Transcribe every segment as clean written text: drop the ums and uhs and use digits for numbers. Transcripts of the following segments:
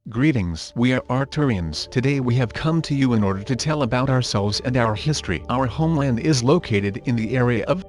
Greetings, we are Arcturians. Today we have come to you in order to tell about ourselves and our history. Our homeland is located in the area of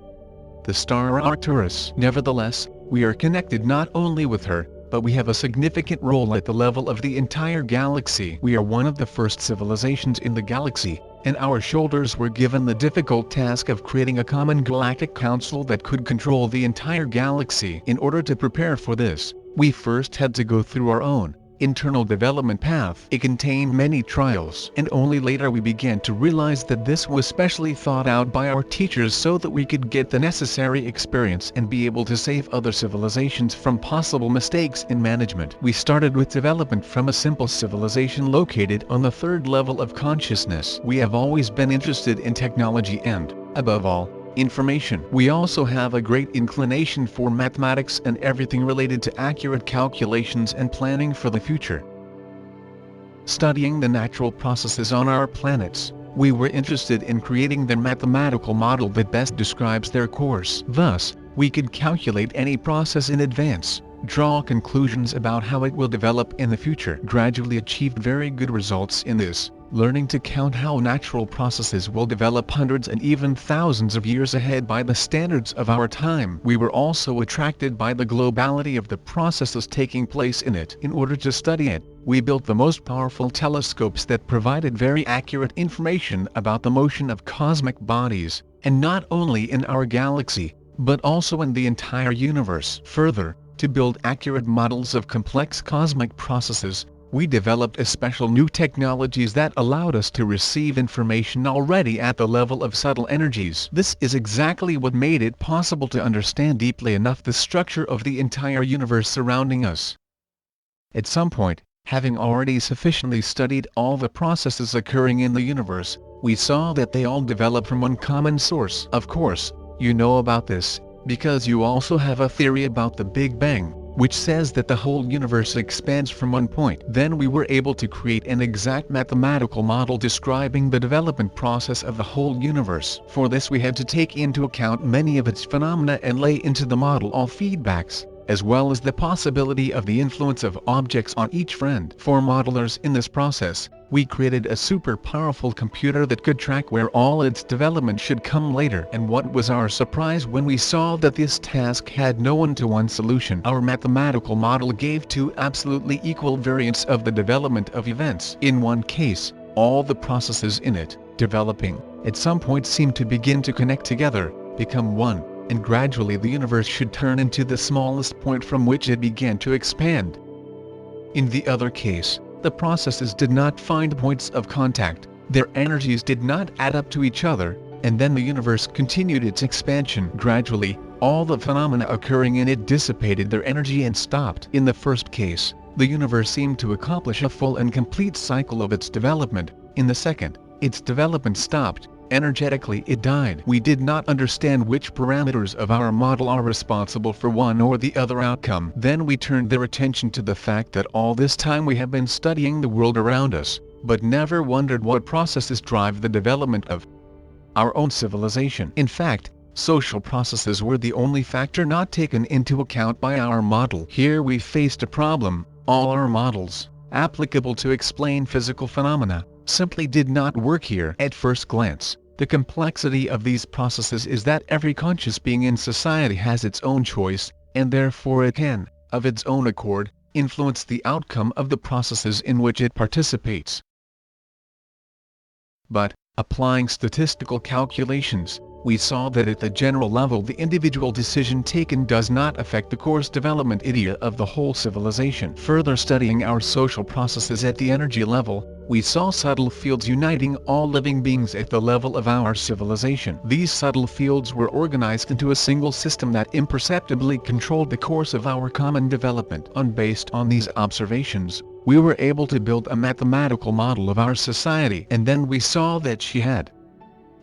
the star Arcturus. Nevertheless, we are connected not only with her, but we have a significant role at the level of the entire galaxy. We are one of the first civilizations in the galaxy, and our shoulders were given the difficult task of creating a common galactic council that could control the entire galaxy. In order to prepare for this, we first had to go through our own internal development path. It contained many trials, and only later we began to realize that this was specially thought out by our teachers so that we could get the necessary experience and be able to save other civilizations from possible mistakes in management. We started with development from a simple civilization located on the third level of consciousness. We have always been interested in technology and, above all, information. We also have a great inclination for mathematics and everything related to accurate calculations and planning for the future. Studying the natural processes on our planets, we were interested in creating the mathematical model that best describes their course. Thus, we could calculate any process in advance, draw conclusions about how it will develop in the future. Gradually achieved very good results in this, learning to count how natural processes will develop hundreds and even thousands of years ahead by the standards of our time. We were also attracted by the globality of the processes taking place in it. In order to study it, we built the most powerful telescopes that provided very accurate information about the motion of cosmic bodies, and not only in our galaxy, but also in the entire universe. Further, to build accurate models of complex cosmic processes, we developed a special new technologies that allowed us to receive information already at the level of subtle energies. This is exactly what made it possible to understand deeply enough the structure of the entire universe surrounding us. At some point, having already sufficiently studied all the processes occurring in the universe, we saw that they all develop from one common source. Of course, you know about this, because you also have a theory about the Big Bang, which says that the whole universe expands from one point. Then we were able to create an exact mathematical model describing the development process of the whole universe. For this we had to take into account many of its phenomena and lay into the model all feedbacks, as well as the possibility of the influence of objects on each friend. For modelers in this process, we created a super powerful computer that could track where all its development should come later. And what was our surprise when we saw that this task had no one-to-one solution. Our mathematical model gave two absolutely equal variants of the development of events. In one case, all the processes in it, developing, at some point seemed to begin to connect together, become one, and gradually the universe should turn into the smallest point from which it began to expand. In the other case, the processes did not find points of contact, their energies did not add up to each other, and then the universe continued its expansion. Gradually, all the phenomena occurring in it dissipated their energy and stopped. In the first case, the universe seemed to accomplish a full and complete cycle of its development. In the second, its development stopped. Energetically it died. We did not understand which parameters of our model are responsible for one or the other outcome. Then we turned their attention to the fact that all this time we have been studying the world around us, but never wondered what processes drive the development of our own civilization. In fact, social processes were the only factor not taken into account by our model. Here we faced a problem. All our models, applicable to explain physical phenomena, simply did not work here. At first glance, the complexity of these processes is that every conscious being in society has its own choice, and therefore it can, of its own accord, influence the outcome of the processes in which it participates. But, applying statistical calculations, we saw that at the general level the individual decision taken does not affect the course development idea of the whole civilization. Further studying our social processes at the energy level, we saw subtle fields uniting all living beings at the level of our civilization. These subtle fields were organized into a single system that imperceptibly controlled the course of our common development. Based on these observations, we were able to build a mathematical model of our society, and then we saw that she had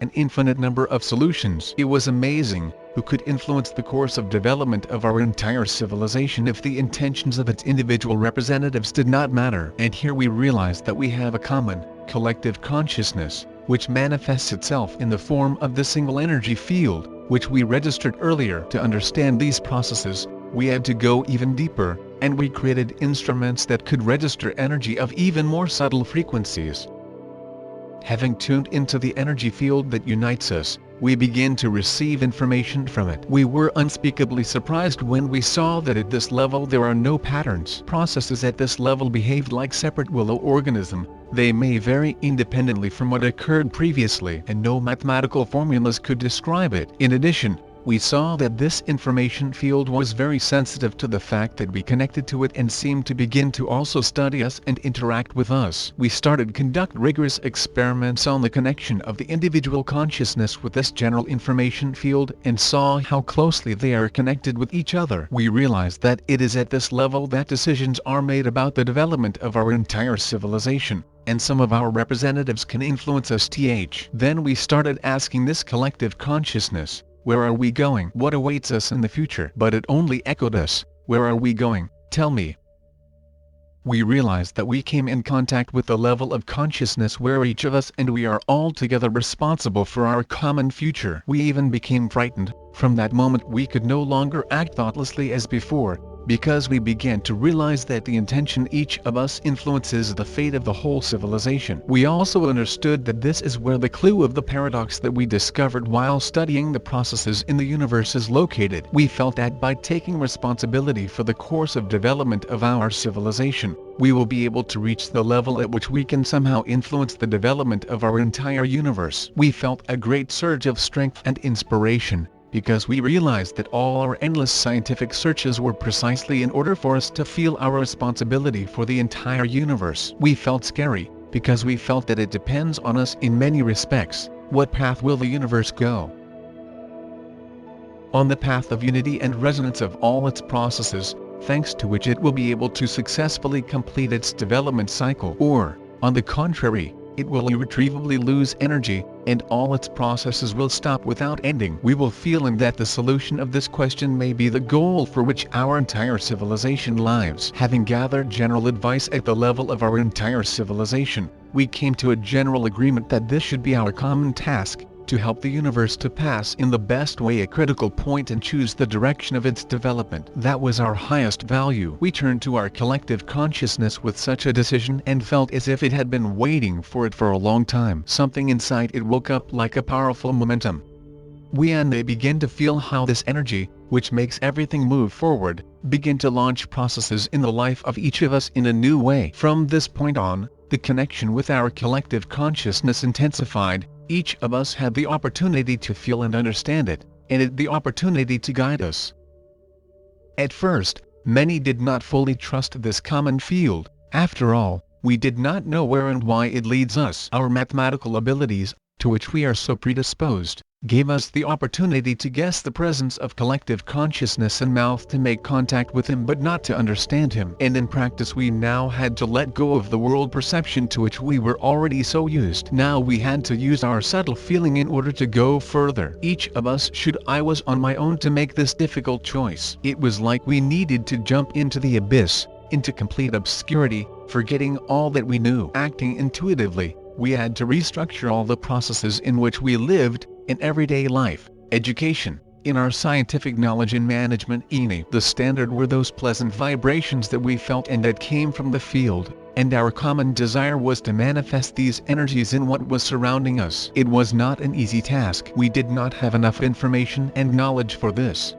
an infinite number of solutions. It was amazing who could influence the course of development of our entire civilization if the intentions of its individual representatives did not matter. And here we realized that we have a common, collective consciousness, which manifests itself in the form of the single energy field, which we registered earlier. To understand these processes, we had to go even deeper, and we created instruments that could register energy of even more subtle frequencies. Having tuned into the energy field that unites us, we begin to receive information from it. We were unspeakably surprised when we saw that at this level there are no patterns. Processes at this level behaved like separate willow organisms. They may vary independently from what occurred previously, and no mathematical formulas could describe it. In addition, we saw that this information field was very sensitive to the fact that we connected to it and seemed to begin to also study us and interact with us. We started conduct rigorous experiments on the connection of the individual consciousness with this general information field and saw how closely they are connected with each other. We realized that it is at this level that decisions are made about the development of our entire civilization, and some of our representatives can influence us. Then we started asking this collective consciousness, where are we going? What awaits us in the future? But it only echoed us, where are we going? Tell me. We realized that we came in contact with the level of consciousness where each of us and we are all together responsible for our common future. We even became frightened. From that moment we could no longer act thoughtlessly as before, because we began to realize that the intention each of us influences the fate of the whole civilization. We also understood that this is where the clue of the paradox that we discovered while studying the processes in the universe is located. We felt that by taking responsibility for the course of development of our civilization, we will be able to reach the level at which we can somehow influence the development of our entire universe. We felt a great surge of strength and inspiration, because we realized that all our endless scientific searches were precisely in order for us to feel our responsibility for the entire universe. We felt scary, because we felt that it depends on us in many respects. What path will the universe go? On the path of unity and resonance of all its processes, thanks to which it will be able to successfully complete its development cycle. Or, on the contrary, it will irretrievably lose energy, and all its processes will stop without ending. We will feel in that the solution of this question may be the goal for which our entire civilization lives. Having gathered general advice at the level of our entire civilization, we came to a general agreement that this should be our common task, to help the universe to pass in the best way a critical point and choose the direction of its development. That was our highest value. We turned to our collective consciousness with such a decision and felt as if it had been waiting for it for a long time. Something inside it woke up like a powerful momentum. We and they begin to feel how this energy, which makes everything move forward, begin to launch processes in the life of each of us in a new way. From this point on, the connection with our collective consciousness intensified. Each of us had the opportunity to feel and understand it, and it the opportunity to guide us. At first, many did not fully trust this common field. After all, we did not know where and why it leads us. Our mathematical abilities, to which we are so predisposed, gave us the opportunity to guess the presence of collective consciousness and mouth to make contact with him but not to understand him. And in practice we now had to let go of the world perception to which we were already so used. Now we had to use our subtle feeling in order to go further. Each of us I was on my own to make this difficult choice. It was like we needed to jump into the abyss, into complete obscurity, forgetting all that we knew. Acting intuitively, we had to restructure all the processes in which we lived, in everyday life, education, in our scientific knowledge and management. The standard were those pleasant vibrations that we felt and that came from the field, and our common desire was to manifest these energies in what was surrounding us. It was not an easy task. We did not have enough information and knowledge for this.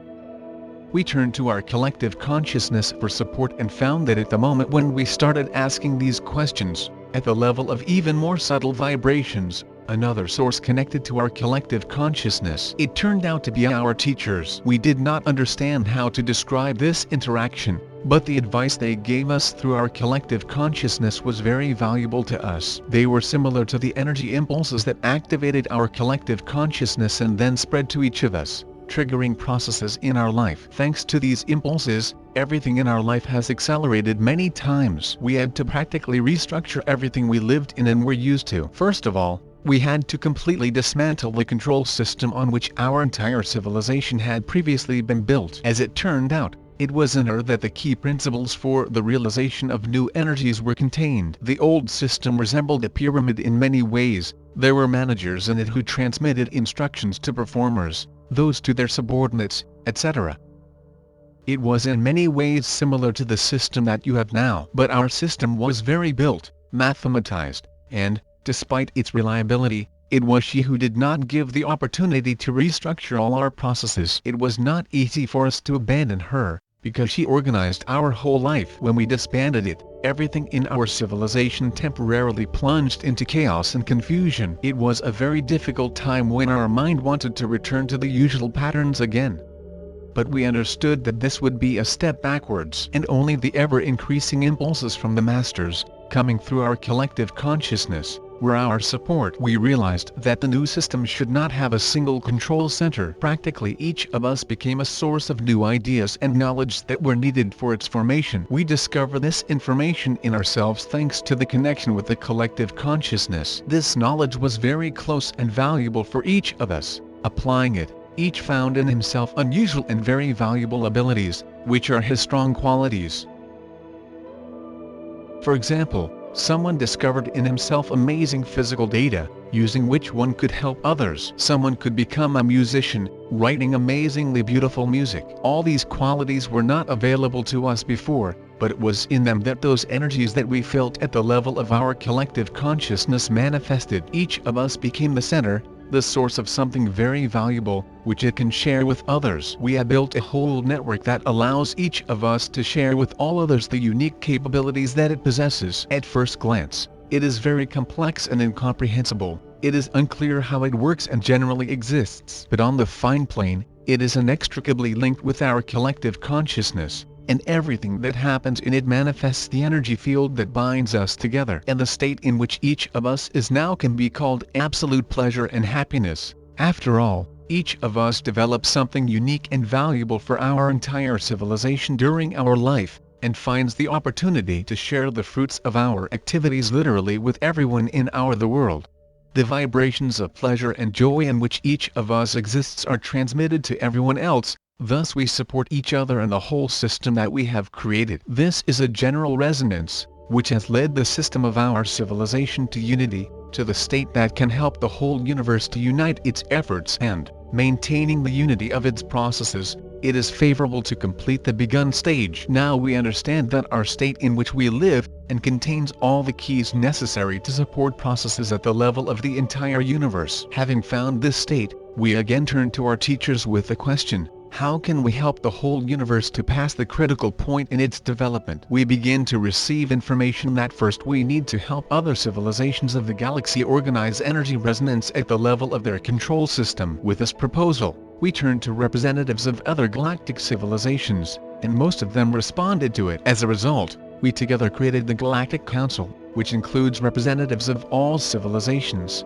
We turned to our collective consciousness for support and found that at the moment when we started asking these questions, at the level of even more subtle vibrations, another source connected to our collective consciousness. It turned out to be our teachers. We did not understand how to describe this interaction, but the advice they gave us through our collective consciousness was very valuable to us. They were similar to the energy impulses that activated our collective consciousness and then spread to each of us, triggering processes in our life. Thanks to these impulses, everything in our life has accelerated many times. We had to practically restructure everything we lived in and were used to. First of all, we had to completely dismantle the control system on which our entire civilization had previously been built. As it turned out, it was in her that the key principles for the realization of new energies were contained. The old system resembled a pyramid in many ways. There were managers in it who transmitted instructions to performers, those to their subordinates, etc. It was in many ways similar to the system that you have now. But our system was very built, mathematized, and, despite its reliability, it was she who did not give the opportunity to restructure all our processes. It was not easy for us to abandon her, because she organized our whole life. When we disbanded it, everything in our civilization temporarily plunged into chaos and confusion. It was a very difficult time when our mind wanted to return to the usual patterns again. But we understood that this would be a step backwards, and only the ever-increasing impulses from the Masters, coming through our collective consciousness, were our support. We realized that the new system should not have a single control center. Practically each of us became a source of new ideas and knowledge that were needed for its formation. We discover this information in ourselves thanks to the connection with the collective consciousness. This knowledge was very close and valuable for each of us. Applying it, each found in himself unusual and very valuable abilities, which are his strong qualities. For example, someone discovered in himself amazing physical data, using which one could help others. Someone could become a musician, writing amazingly beautiful music. All these qualities were not available to us before, but it was in them that those energies that we felt at the level of our collective consciousness manifested. Each of us became the center, the source of something very valuable, which it can share with others. We have built a whole network that allows each of us to share with all others the unique capabilities that it possesses. At first glance, it is very complex and incomprehensible. It is unclear how it works and generally exists. But on the fine plane, it is inextricably linked with our collective consciousness, and everything that happens in it manifests the energy field that binds us together. And the state in which each of us is now can be called absolute pleasure and happiness. After all, each of us develops something unique and valuable for our entire civilization during our life, and finds the opportunity to share the fruits of our activities literally with everyone in the world. The vibrations of pleasure and joy in which each of us exists are transmitted to everyone else. Thus we support each other and the whole system that we have created. This is a general resonance, which has led the system of our civilization to unity, to the state that can help the whole universe to unite its efforts and, maintaining the unity of its processes, it is favorable to complete the begun stage. Now we understand that our state in which we live, and contains all the keys necessary to support processes at the level of the entire universe. Having found this state, we again turn to our teachers with the question: how can we help the whole universe to pass the critical point in its development? We begin to receive information that first we need to help other civilizations of the galaxy organize energy resonance at the level of their control system. With this proposal, we turned to representatives of other galactic civilizations, and most of them responded to it. As a result, we together created the Galactic Council, which includes representatives of all civilizations.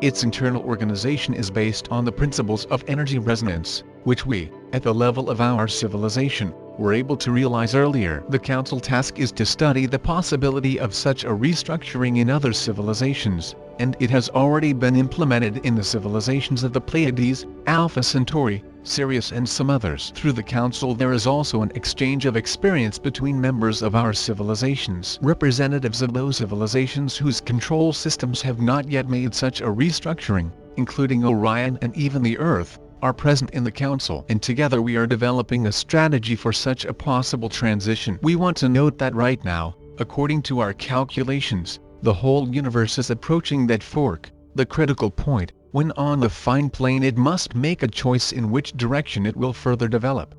Its internal organization is based on the principles of energy resonance, which we, at the level of our civilization, were able to realize earlier. The Council task is to study the possibility of such a restructuring in other civilizations, and it has already been implemented in the civilizations of the Pleiades, Alpha Centauri, Sirius and some others. Through the Council there is also an exchange of experience between members of our civilizations. Representatives of those civilizations whose control systems have not yet made such a restructuring, including Orion and even the Earth, are present in the Council, and together we are developing a strategy for such a possible transition. We want to note that right now, according to our calculations, the whole universe is approaching that fork, the critical point, when on the fine plane it must make a choice in which direction it will further develop.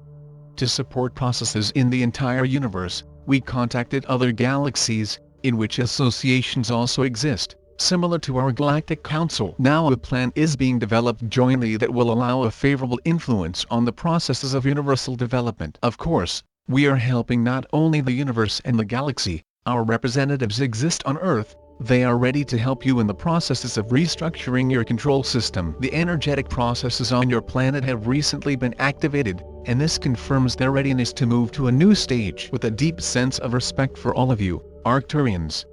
To support processes in the entire universe, we contacted other galaxies, in which associations also exist, similar to our Galactic Council. Now a plan is being developed jointly that will allow a favorable influence on the processes of universal development. Of course, we are helping not only the universe and the galaxy. Our representatives exist on Earth. They are ready to help you in the processes of restructuring your control system. The energetic processes on your planet have recently been activated, and this confirms their readiness to move to a new stage. With a deep sense of respect for all of you, Arcturians,